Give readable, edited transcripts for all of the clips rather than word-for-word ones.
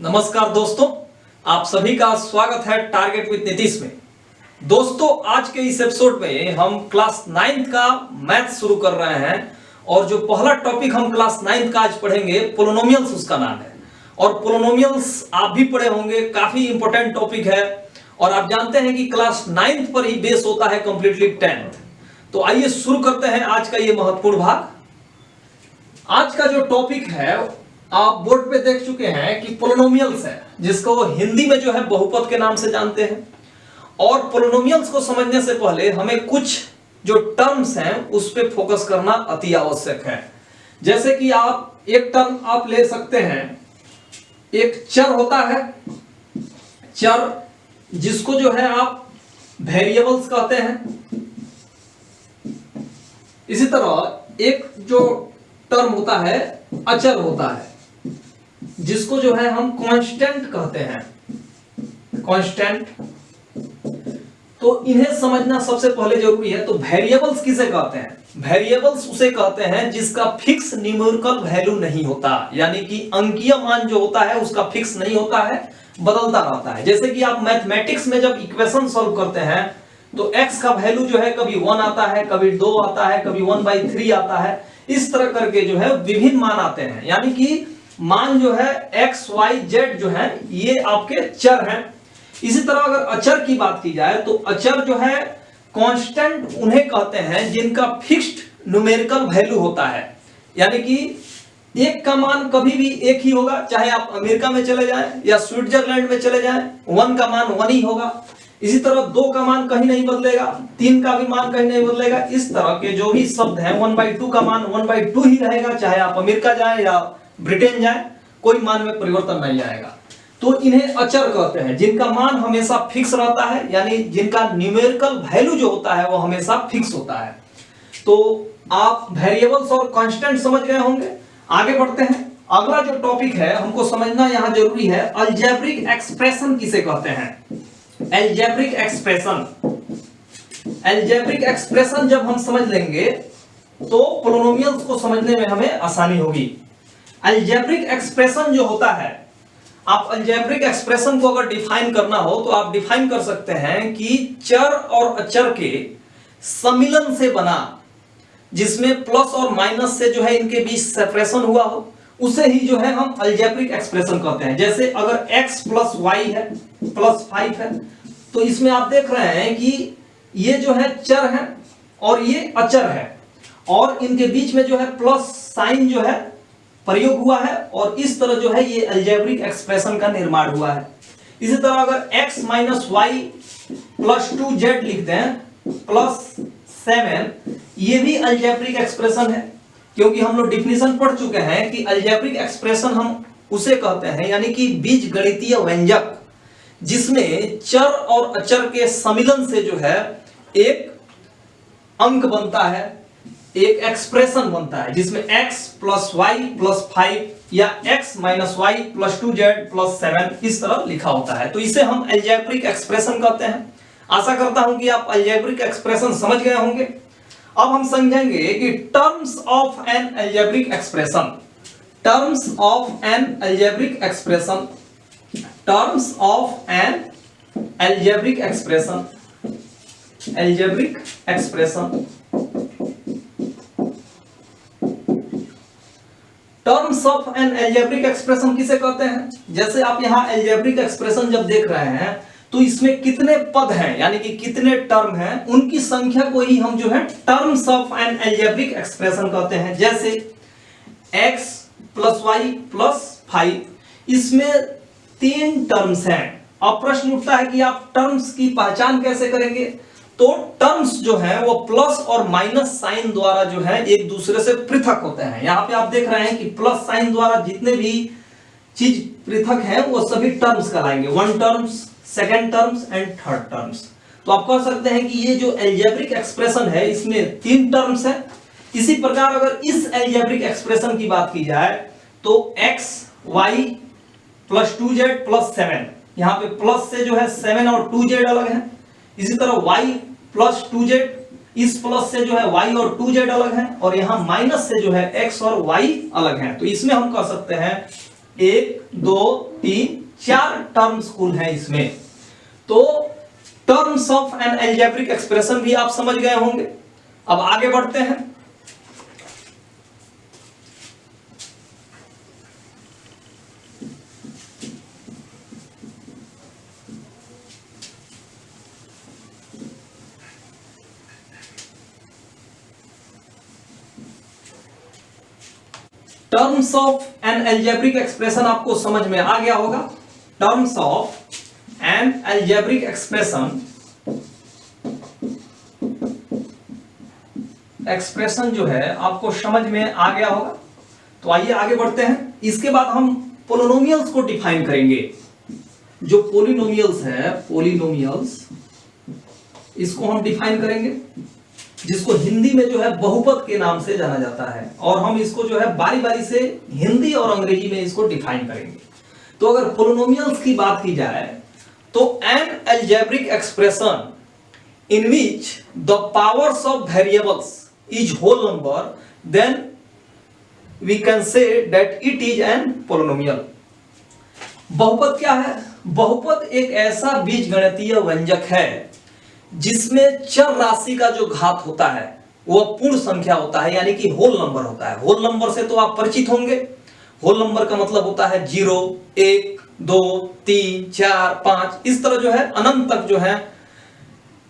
नमस्कार दोस्तों, आप सभी का स्वागत है टारगेट विद नीतीश में। दोस्तों, आज के इस एपिसोड में हम क्लास 9th का मैथ शुरू कर रहे हैं और जो पहला टॉपिक हम क्लास 9th का आज पढ़ेंगे पोलिनोमियल्स उसका नाम है। और पोलिनोमियल्स आप भी पढ़े होंगे, काफी इंपॉर्टेंट टॉपिक है और आप जानते हैं कि क्लास 9th पर ही बेस होता है कंप्लीटली 10th। तो आइए शुरू करते हैं आज का ये महत्वपूर्ण भाग। आज का जो टॉपिक है आप बोर्ड पे देख चुके हैं कि पोलिनोमियल्स है, जिसको हिंदी में जो है बहुपद के नाम से जानते हैं। और पोलिनोमियल्स को समझने से पहले हमें कुछ जो टर्म्स हैं उस पे फोकस करना अति आवश्यक है। जैसे कि आप एक टर्म आप ले सकते हैं, एक चर होता है, चर जिसको जो है आप वेरिएबल्स कहते हैं। इसी तरह एक जो टर्म होता है अचर होता है, जिसको जो है हम कांस्टेंट कहते हैं, कांस्टेंट। तो इन्हें समझना सबसे पहले जरूरी है। तो वेरिएबल्स किसे कहते हैं? वेरिएबल्स उसे कहते हैं जिसका फिक्स न्यूमेरिकल वैल्यू नहीं होता, यानी कि अंकीय मान जो होता है उसका फिक्स नहीं होता है, बदलता रहता है। जैसे कि आप मैथमेटिक्स में जब इक्वेशन सॉल्व करते हैं तो x का वैल्यू जो है कभी 1 आता है, कभी 2 आता है, कभी 1/3 आता है। इस तरह करके जो है विभिन्न मान आते हैं, यानी कि मान जो है x, y, z जो है ये आपके चर हैं। इसी तरह अगर अचर की बात की जाए तो अचर जो है कांस्टेंट उन्हें कहते हैं जिनका फिक्स्ड न्यूमेरिकल वैल्यू होता है, यानी कि एक का मान कभी भी एक ही होगा, चाहे आप अमेरिका में चले जाएं या स्विट्जरलैंड में चले जाएं, 1 का मान 1 ही होगा। इसी तरह 2 का मान कहीं नहीं बदलेगा, 3 का भी मान कहीं नहीं बदलेगा। इस तरह के जो भी शब्द हैं 1/2 का मान 1/2 ही रहेगा, चाहे आप अमेरिका जाएं या ब्रिटेन जाए, कोई मान में परिवर्तन नहीं आएगा। तो इन्हें अचर कहते हैं जिनका मान हमेशा फिक्स रहता है, यानी जिनका न्यूमेरिकल वैल्यू जो होता है वो हमेशा फिक्स होता है। तो आप वेरिएबल्स और कांस्टेंट समझ गए होंगे। आगे बढ़ते हैं। अगला जो टॉपिक है हमको समझना यहां जरूरी है, अलजेब्रिक एक्सप्रेशन किसे कहते हैं? Algebraic expression. अलजेब्रिक एक्सप्रेशन जब हम समझ लेंगे तो पोलिनोमियल्स को समझने में हमें आसानी होगी। अलजेब्रिक एक्सप्रेशन जो होता है, आप अलजेब्रिक एक्सप्रेशन को अगर डिफाइन करना हो तो आप डिफाइन कर सकते हैं कि चर और अचर के सम्मिलन से बना, जिसमें प्लस और माइनस से जो है इनके बीच सेपरेशन हुआ हो, उसे ही जो है हम अलजेब्रिक एक्सप्रेशन कहते हैं। जैसे अगर x + y है +5 है, तो इसमें आप देख रहे हैं कि ये जो है चर है और ये अचर है, और इनके बीच में जो है प्लस साइन जो है प्रयोग हुआ है, और इस तरह जो है ये अलजेब्रिक एक्सप्रेशन का निर्माण हुआ है। इसी तरह अगर x - y + 2z लिखते हैं +7, ये भी अलजेब्रिक एक्सप्रेशन है, क्योंकि हम लोग डिफिनीशन पढ़ चुके हैं कि अलजेब्रिक एक्सप्रेशन हम उसे कहते हैं, यानी कि बीजगणितीय व्यंजक, जिसमें चर और अचर के सम्मिलन से जो है एक अंक बनता है, एक एक्सप्रेशन बनता है, जिसमें x + y + 5 या x - y + 2z + 7 इस तरह लिखा होता है। तो इसे हम अलजेब्रिक एक्सप्रेशन कहते हैं। आशा करता हूं कि आप अलजेब्रिक एक्सप्रेशन समझ गए होंगे। अब हम समझेंगे कि terms of N algebraic expression. Terms of N algebraic expression. Terms of N algebraic expression. Algebraic expression. Terms of N algebraic expression किसे कहते हैं? जैसे आप यहां अलजेब्रिक एक्सप्रेशन जब देख रहे हैं तो इसमें कितने पद हैं, यानी कि कितने टर्म हैं, उनकी संख्या को ही हम जो है terms of N algebraic expression कहते हैं। जैसे x + y + 5, इसमें 3 टर्म्स हैं। अब प्रश्न उठता है कि आप टर्म्स की पहचान कैसे करेंगे? तो टर्म्स जो है वो प्लस और माइनस साइन द्वारा जो है एक दूसरे से पृथक होते हैं। यहां पे आप देख रहे हैं कि प्लस साइन द्वारा जितने भी चीज पृथक हैं वो सभी टर्म्स कहलाएंगे, 1 terms, 2nd terms and 3rd terms. तो आप कह सकते हैं कि ये जो अलजेब्रिक एक्सप्रेशन है इसमें 3 टर्म्स है। इसी प्रकार अगर इस अलजेब्रिक एक्सप्रेशन की बात की जाए तो x y + 2z + 7, यहां पे प्लस से जो है 7 और 2z अलग है। इसी तरह y + 2z, इस प्लस से जो है y और 2z अलग है, और यहां माइनस से जो है x और y अलग है। तो इसमें हम कह सकते हैं 1 2 3 4 टर्म्स कुल हैं इसमें। तो terms of N algebraic expression भी आप समझ गए होंगे। अब आगे बढ़ते हैं। Terms of N algebraic expression आपको समझ में आ गया होगा। Terms of N algebraic expression जो है आपको समझ में आ गया होगा। तो आइए आगे बढ़ते हैं। इसके बाद हम पोलिनोमियल्स को डिफाइन करेंगे। जो पोलिनोमियल्स है, पोलिनोमियल्स, इसको हम डिफाइन करेंगे, जिसको हिंदी में जो है बहुपद के नाम से जाना जाता है। और हम इसको जो है बारी बारी से हिंदी और अंग्रेजी में इसको डिफाइन करेंगे। तो अगर पोलिनोमियल्स की बात की जाए तो an algebraic expression in which the powers of variables is whole number, then we can say that it is an polynomial. बहुपद क्या है? बहुपद एक ऐसा बीजगणितीय व्यंजक है जिसमें चर राशि का जो घात होता है वह पूर्ण संख्या होता है, यानी कि होल नंबर होता है। होल नंबर से तो आप परिचित होंगे। होल नंबर का मतलब होता है 0 1 2 3 4 5, इस तरह जो है अनंत तक जो है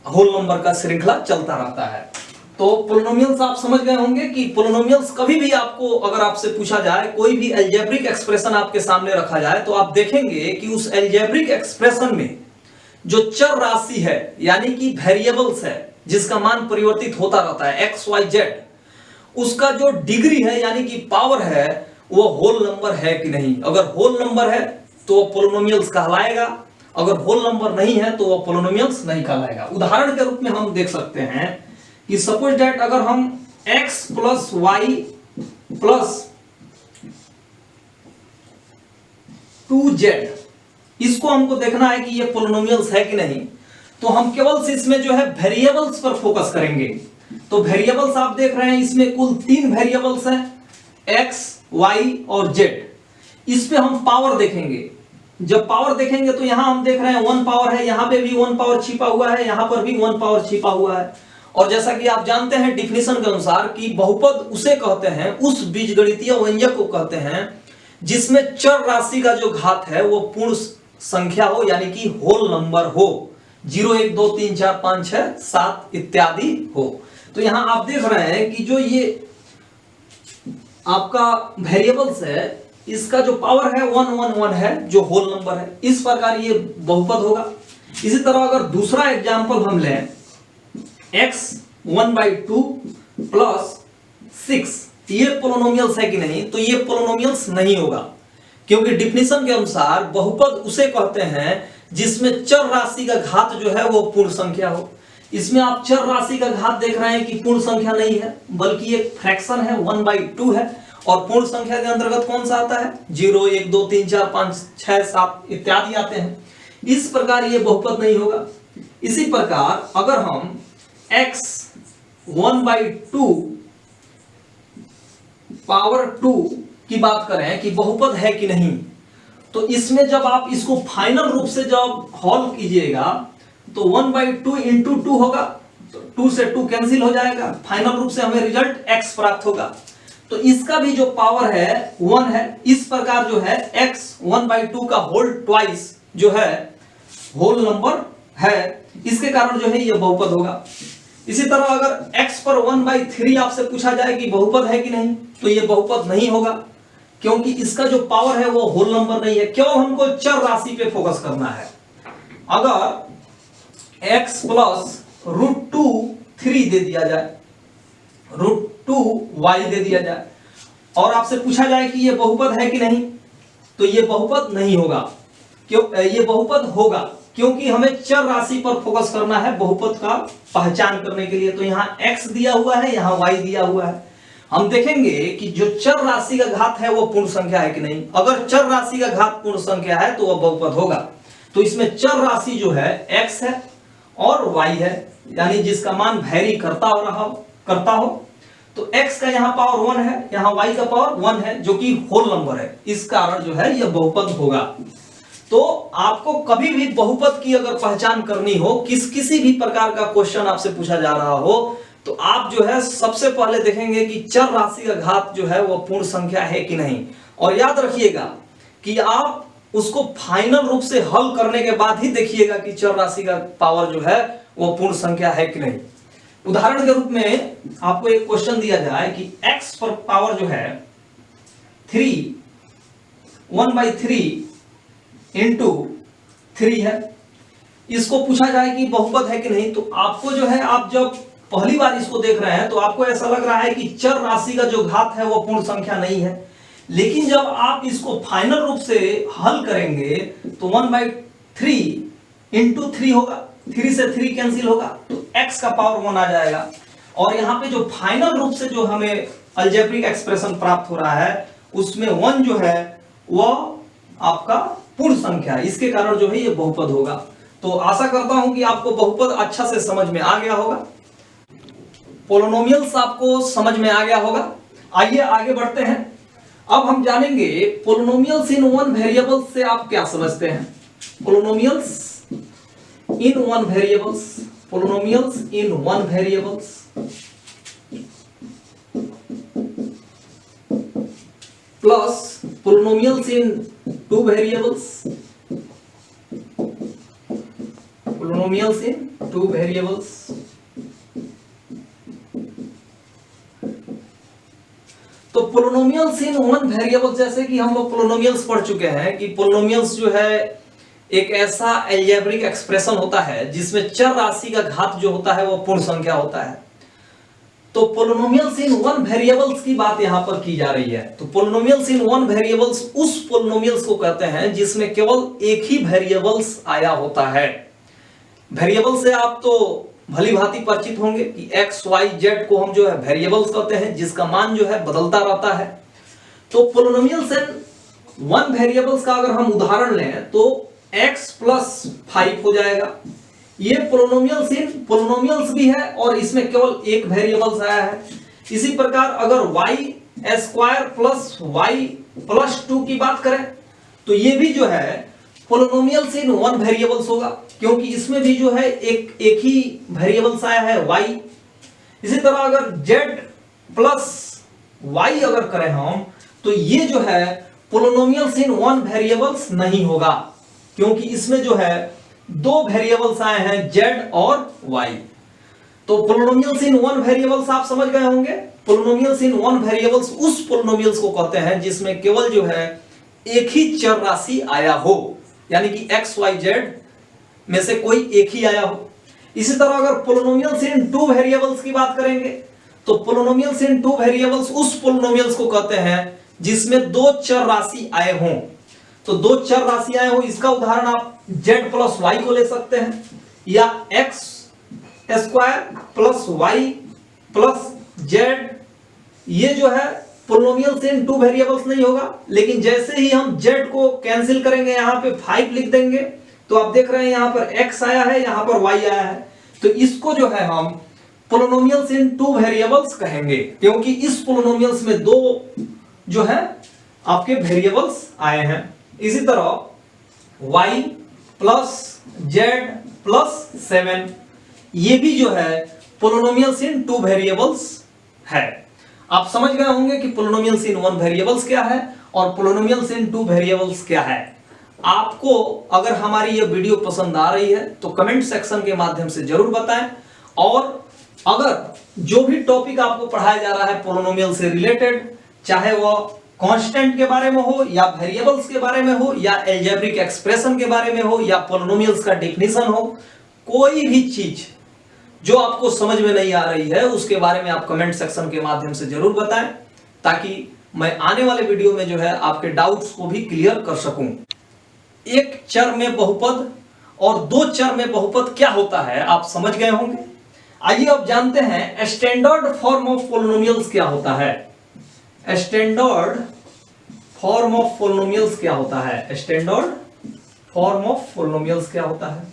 होल नंबर का श्रृंखला चलता रहता है। तो पोलिनोमियल्स आप समझ गए होंगे कि पोलिनोमियल्स कभी भी आपको, अगर आपसे पूछा जाए, कोई भी अलजेब्रिक एक्सप्रेशन आपके सामने रखा जाए, तो आप देखेंगे कि उस अलजेब्रिक एक्सप्रेशन में जो चर राशि है, यानी कि वेरिएबल्स है, जिसका मान परिवर्तित होता रहता है x y z, उसका जो डिग्री है यानी कि पावर है वो होल नंबर है कि नहीं। अगर होल नंबर है तो वो पोलिनोमियल्स कहलाएगा, अगर होल नंबर नहीं है तो वो पोलिनोमियल्स नहीं कहलाएगा। उदाहरण के रूप में हम देख सकते हैं कि सपोज दैट अगर हम x plus Y plus 2z, इसको हमको देखना है कि ये पोलिनोमियल्स है कि नहीं, तो हम केवल से इसमें जो है वेरिएबल्स पर फोकस करेंगे। तो वेरिएबल्स आप देख रहे हैं, इसमें कुल 3 वेरिएबल्स हैं, x, y और z। इस पे हम पावर देखेंगे। जब पावर देखेंगे तो यहां हम देख रहे हैं 1 पावर है, यहां पे भी 1 पावर छिपा हुआ है, यहां पर भी 1 पावर छिपा हुआ है। और जैसा कि आप जानते हैं डिफिनेशन के अनुसार कि बहुपद उसे कहते हैं, उस बीजगणितीय व्यंजक को कहते हैं जिसमें चर राशि का जो घात है वो पूर्ण संख्या हो, यानी कि होल नंबर हो, 0 1 2 3 4 5 6 7 इत्यादि हो। तो यहां आप देख रहे हैं कि जो ये आपका वेरिएबल्स है, इसका जो पावर है 1 1 1 है, जो होल नंबर है। इस प्रकार ये बहुपद होगा। इसी तरह अगर दूसरा एग्जांपल हम लें, x 1/2 प्लस 6, ये पोलिनोमियल्स है कि नहीं, तो ये पोलिनोमियल्स नहीं होगा, क्योंकि डिफिनेशन के अनुसार बहुपद उसे कहते हैं जिसमें चर राशि का घात जो है वो पूर्ण संख्या हो। इसमें आप चर राशि का घात देख रहे हैं कि पूर्ण संख्या नहीं है, बल्कि एक फ्रैक्शन है, 1/2 है। और पूर्ण संख्या के अंतर्गत कौन सा आता है? 0 1 2 3 4 5 6 7 इत्यादि आते हैं। इस प्रकार ये बहुपद नहीं होगा। इसी प्रकार अगर हम x 1/2 पावर 2 की बात करें कि बहुपद है कि नहीं, तो इसमें जब आप इसको फाइनल रूप से जब हॉल कीजिएगा तो 1/2 इंटू 2 होगा, तो 2 से 2 कैंसिल हो जाएगा, फाइनल रूप से हमें रिजल्ट x प्राप्त होगा। तो इसका भी जो पावर है 1 है। इस प्रकार जो है x 1/2 का होल ट्वाइस जो है होल नंबर है, इसके कारण जो है ये बहुपद होगा। इसी तरह अगर x पर 1/3 आपसे पूछा जाए कि बहुपद है कि नहीं, तो ये बहुपद नहीं होगा, क्योंकि इसका जो पावर है वो होल नंबर नहीं है। केवल हमको चर राशि पे फोकस करना है। अगर x प्लस √2 3 दे दिया जाए, √2 y दे दिया जाए, और आपसे पूछा जाए कि ये बहुपद है कि नहीं, तो ये बहुपद नहीं होगा। क्यों? ये बहुपद होगा क्योंकि हमें चर राशि पर फोकस करना है बहुपद का पहचान करने के लिए। तो यहाँ x दिया हुआ है, यहाँ y दिया हुआ है। हम देखेंगे कि जो चर राशि का घात है वो पूर्ण संख्या है कि नहीं। अगर चर राशि का घात पूर्ण संख्या है तो वह बहुपद होगा। तो इसमें चर राशि जो है x है और y है, यानी जिसका मान वैरी करता हो। तो x का यहाँ पावर 1 है, यहाँ y का पावर 1 है, जो कि होल नंबर है, इस कारण जो है यह बहुपद होगा। तो आपको कभी भी बहुपद की अगर पहचान करनी हो, किसी भी प्रकार का क्वेश्चन आपसे पूछा जा रहा हो, तो आप जो है सबसे पहले देखेंगे कि चर राशि का घात जो है वो पूर्ण संख्या है कि नहीं। और याद रखिएगा कि आप उसको फाइनल रूप से हल करने के बाद ही देखिएगा कि चर राशि का पावर जो है वो पूर्ण संख्या है कि नहीं। उदाहरण के रूप में आपको एक क्वेश्चन दिया जाए कि x पर पावर जो है 1/3 इंटू 3 है, इसको पूछा जाए कि बहुपद है कि नहीं। तो आपको जो है, आप जब पहली बार इसको देख रहे हैं तो आपको ऐसा लग रहा है कि चर राशि का जो घात है वो पूर्ण संख्या नहीं है, लेकिन जब आप इसको फाइनल रूप से हल करेंगे तो 1/3 इंटू 3 होगा, 3 से 3 कैंसिल होगा, तो x का पावर 1 आ जाएगा। और यहाँ पे जो फाइनल रूप से जो हमें अलजेब्रिक एक्सप्रेशन प्राप्त हो रहा है उसमें 1 जो है वह आपका पूर्ण संख्या है, इसके कारण जो है ये बहुपद होगा। तो आशा करता हूं कि आपको बहुपद अच्छा से समझ में आ गया होगा, पोलिनोमियल्स आपको समझ में आ गया होगा। आइए आगे बढ़ते हैं। अब हम जानेंगे पोलिनोमियल्स इन वन वेरिएबल से आप क्या समझते हैं। Polynomials in one variables, polynomials in one variables plus polynomials in two variables, polynomials in two variables. तो पोलिनोमियल्स इन वन वेरिएबल, जैसे कि हम लोग पोलिनोमियल्स पढ़ चुके हैं कि पोलिनोमियल्स जो है एक ऐसा अलजेब्रिक एक्सप्रेशन होता है जिसमें चर राशि का घात जो होता है वो पूर्ण संख्या होता है। तो पोलिनोमियल्स इन वन वेरिएबल्स की बात यहां पर की जा रही है। तो पोलिनोमियल्स इन वन वेरिएबल्स उस पोलिनोमियल्स को कहते हैं जिसमें केवल एक ही वेरिएबल्स आया होता है। वेरिएबल से आप तो भली भांति परिचित होंगे कि x, y, z को हम जो है वेरिएबल्स कहते हैं, जिसका मान जो है बदलता रहता है। तो पोलिनोमियल्स इन वन वेरिएबल्स का अगर हम उदाहरण लें तो x प्लस 5 हो जाएगा। ये पोलिनोमियल्स भी है और इसमें केवल एक वेरिएबल्स आया है। इसी प्रकार अगर y square plus y plus 2 की बात करें तो ये भी जो है पोलिनोमियल्स इन वन वेरिएबल्स होगा, क्योंकि इसमें भी जो है एक ही वेरिएबल्स आया है y। इसी तरह अगर z प्लस y अगर करें हम तो ये जो है पोलिनोमियल्स इन वन वेरिएबल्स नहीं होगा, क्योंकि इसमें जो है दो वेरिएबल्स आए हैं z और y। तो पोलिनोमियल्स इन वन वेरिएबल्स आप समझ गए होंगे। पोलिनोमियल्स इन वन वेरिएबल्स उस पोलिनोमियल्स को कहते हैं जिसमें केवल जो है एक ही चर राशि आया हो, यानी कि x, y, z में से कोई एक ही आया हो। इसी तरह अगर पोलिनोमियल्स इन टू वेरिएबल्स की बात करेंगे तो पोलिनोमियल्स इन टू वेरिएबल्स उस पोलिनोमियल्स को कहते हैं जिसमें दो चर राशि आए हों। तो दो चर राशि आए हो, इसका उदाहरण आप z प्लस y को ले सकते हैं, या x square plus y plus z। ये जो है पोलिनोमियल्स इन टू वेरिएबल्स नहीं होगा, लेकिन जैसे ही हम z को कैंसिल करेंगे, यहां पे 5 लिख देंगे, तो आप देख रहे हैं यहां पर x आया है, यहां पर y आया है। तो इसको जो है हम पोलिनोमियल्स इन टू वेरिएबल्स कहेंगे, क्योंकि इस पोलिनोमियल्स में दो जो है आपके वेरिएबल्स आए हैं। इसी तरह y प्लस z प्लस 7, ये भी जो है पोलिनोमियल्स इन टू वेरिएबल्स है। आप समझ गए होंगे कि पोलिनोमियल्स इन वन वेरिएबल्स क्या है और पोलिनोमियल्स इन टू वेरिएबल्स क्या है। आपको अगर हमारी यह वीडियो पसंद आ रही है तो कमेंट सेक्शन के माध्यम से जरूर बताएं, और अगर जो भी टॉपिक आपको पढ़ाया जा रहा है पोलिनोमियल से रिलेटेड, चाहे वह कांस्टेंट के बारे में हो या वेरिएबल्स के बारे में हो या अलजेब्रिक एक्सप्रेशन के बारे में हो या पोलिनोमियल्स का डेफिनेशन हो, कोई भी चीज जो आपको समझ में नहीं आ रही है उसके बारे में आप कमेंट सेक्शन के माध्यम से जरूर बताएं, ताकि मैं आने वाले वीडियो में जो है आपके डाउट्स को भी क्लियर कर सकूं। एक चर में बहुपद और दो चर में बहुपद क्या होता है आप समझ गए होंगे। आइए अब जानते हैं स्टैंडर्ड फॉर्म ऑफ पोलिनोमियल्स क्या होता है। स्टैंडर्ड फॉर्म ऑफ पोलिनोमियल्स क्या होता है। स्टैंडर्ड फॉर्म ऑफ पोलिनोमियल्स क्या होता है।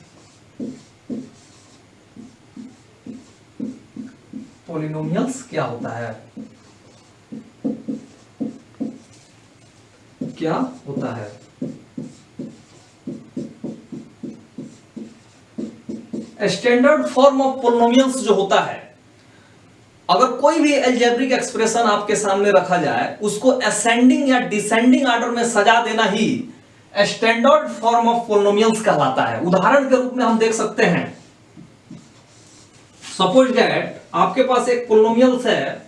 पॉलिनोमियल्स क्या होता है, क्या होता है। स्टैंडर्ड फॉर्म ऑफ पॉलिनोमियल्स जो होता है, अगर कोई भी अलजेब्रिक एक्सप्रेशन आपके सामने रखा जाए उसको असेंडिंग या डिसेंडिंग ऑर्डर में सजा देना ही स्टैंडर्ड फॉर्म ऑफ पॉलिनोमियल्स कहलाता है। उदाहरण के रूप में हम देख सकते हैं, सपोज दैट आपके पास एक पॉलिनोमियल्स है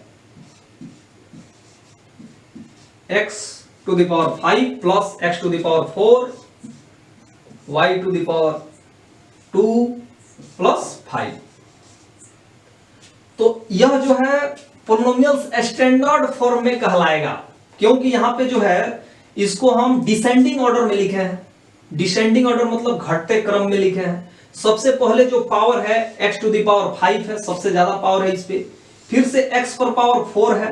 x to the power 5 plus x to the power 4 y to the power 2 plus 5। तो यह जो है पॉलिनोमियल्स स्टैंडर्ड फॉर्म में कहलाएगा, क्योंकि यहां पे जो है इसको हम डिसेंडिंग ऑर्डर में लिखे हैं। डिसेंडिंग ऑर्डर मतलब घटते क्रम में लिखे हैं। सबसे पहले जो पावर है x टू द पावर 5 है, सबसे ज्यादा पावर है इस पे, फिर से x पर पावर 4 है,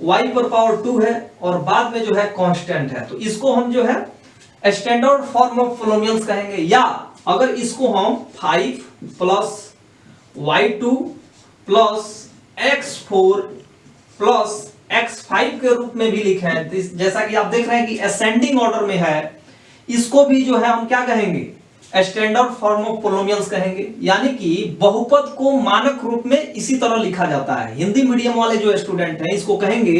y पर पावर 2 है और बाद में जो है कांस्टेंट है। तो इसको हम जो है स्टैंडर्ड फॉर्म ऑफ पॉलिनोमियल्स कहेंगे। या अगर इसको हम 5 plus y2 plus x4 plus x5 के रूप में भी लिखे हैं, जैसा कि आप देख रहे हैं कि असेंडिंग ऑर्डर में है, इसको भी जो है हम क्या कहेंगे, स्टैंडर्ड फॉर्म ऑफ पॉलिनोमियल्स कहेंगे। यानी कि बहुपद को मानक रूप में इसी तरह लिखा जाता है। हिंदी मीडियम वाले जो स्टूडेंट हैं इसको कहेंगे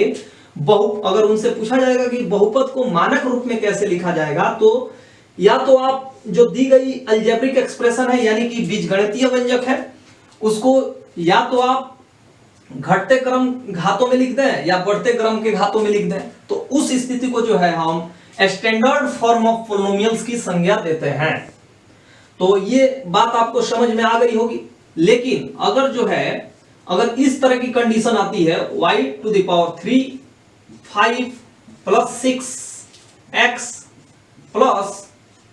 अगर उनसे पूछा जाएगा कि बहुपद को मानक रूप में कैसे लिखा जाएगा, तो या तो आप जो दी गई अलजेब्रिक एक्सप्रेशन है यानी कि बीजगणितीय व्यंजक है उसको या तो आप घटते क्रम घातों में लिख दें या बढ़ते क्रम के घातों में लिख दें। तो उस स्थिति को जो है हम स्टैंडर्ड फॉर्म ऑफ पॉलिनोमियल्स की संज्ञा देते हैं। तो ये बात आपको समझ में आ गई होगी। लेकिन अगर जो है अगर इस तरह की कंडीशन आती है y to the power 3 5 plus 6x plus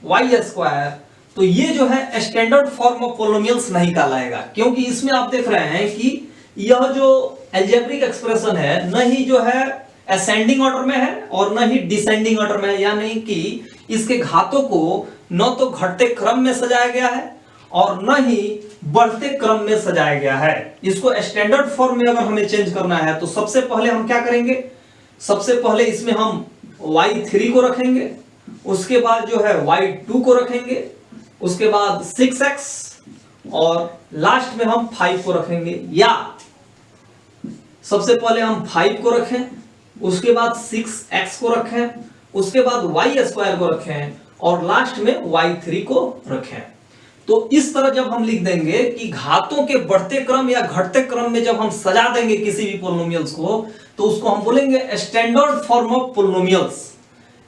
y square, तो ये जो है स्टैंडर्ड फॉर्म ऑफ पॉलिनोमियल्स नहीं कहलाएगा, क्योंकि इसमें आप देख रहे हैं कि यह जो अलजेब्रिक एक्सप्रेशन है न ही जो है असेंडिंग ऑर्डर में है और न ही डिसेंडिंग ऑर्डर में है, यानी कि इसके घातों को न तो घटते क्रम में सजाया गया है और न ही बढ़ते क्रम में सजाया गया है। इसको स्टैंडर्ड फॉर्म में अगर हमें चेंज करना है तो सबसे पहले हम क्या करेंगे, सबसे पहले इसमें हम y3 को रखेंगे, उसके बाद जो है y2 को रखेंगे, उसके बाद 6x और लास्ट में हम 5 को रखेंगे। या सबसे पहले हम 5 को रखें, उसके बाद 6x को रखें, उसके बाद y स्क्वायर को रखें और लास्ट में y3 को रखें। तो इस तरह जब हम लिख देंगे कि घातों के बढ़ते क्रम या घटते क्रम में जब हम सजा देंगे किसी भी पॉलिनोमियल्स को, तो उसको हम बोलेंगे standard form of polynomials.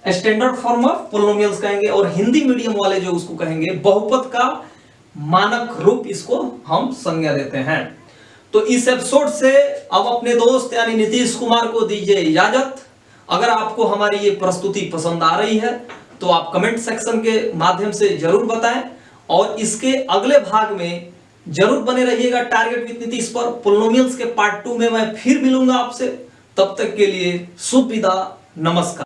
Standard form of polynomials कहेंगे और हिंदी मीडियम वाले जो उसको कहेंगे बहुपद का मानक रूप, इसको हम संज्ञा देते हैं। तो इस एपिसोड से अब अपने दोस्त यानी नीतीश कुमार को दीजिए इजाजत। अगर आपको हमारी ये प्रस्तुति पसंद आ रही है तो आप कमेंट सेक्शन के माध्यम से जरूर बताएं और इसके अगले भाग में जरूर बने रहिएगा टारगेट विद नीतीश पर। पॉलिनोमियल्स के पार्ट 2 में मैं फिर मिलूंगा आपसे, तब तक के लिए शुभ विदा, नमस्कार।